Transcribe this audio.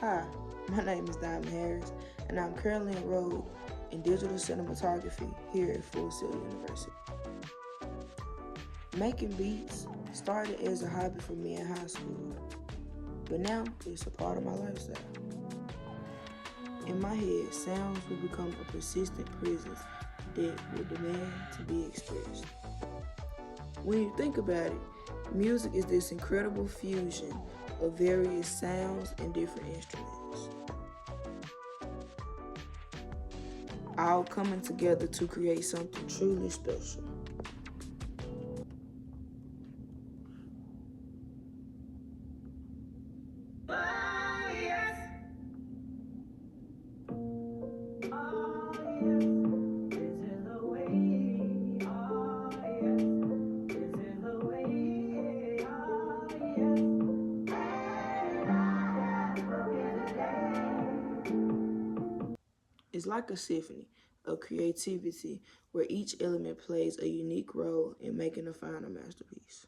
Hi, my name is Diamond Harris, and I'm currently enrolled in digital cinematography here at Full Sail University. Making beats started as a hobby for me in high school, but now it's a part of my lifestyle. In my head, sounds will become a persistent presence that will demand to be expressed. When you think about it, music is this incredible fusion of various sounds and different instruments, all coming together to create something truly special. It's like a symphony of creativity where each element plays a unique role in making a final masterpiece.